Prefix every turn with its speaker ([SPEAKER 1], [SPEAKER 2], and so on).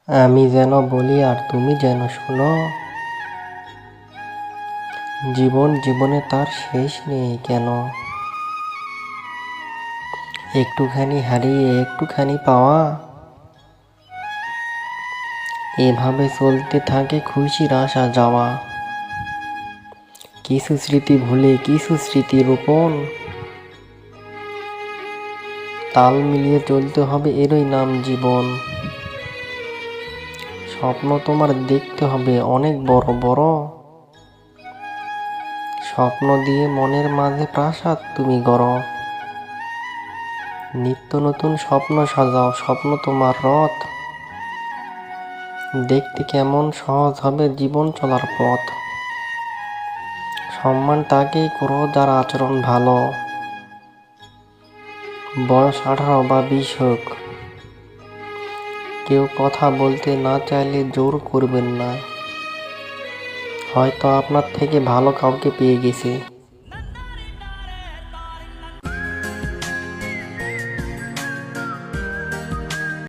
[SPEAKER 1] আমি যেন বলি আর তুমি যেন শোনো। জীবনে তার শেষ নেই কেন? একটুখানি হারিয়ে একটুখানি পাওয়া, এভাবে চলতে থাকে খুশির আসা যাওয়া। কিছু স্মৃতি ভুলে কিছু স্মৃতি রোপণ, তাল মিলিয়ে চলতে হবে এরই নাম জীবন। স্বপ্ন তোমার দেখতে হবে অনেক বড় বড়, স্বপ্ন দিয়ে মনের মাঝে প্রাসাদ তুমি গড়ো। নিত্য নতুন স্বপ্ন সাজাও, স্বপ্ন তোমার রথ, দেখতে কেমন সহজ হবে জীবন চলার পথ। সম্মান তাকেই করো যার আচরণ ভালো, বয়স 18 বা 20 হোক। কেউ কথা বলতে না চাইলে জোর করবেন না, হয়তো আপনার থেকে ভালো কাউকে পেয়ে গেছে।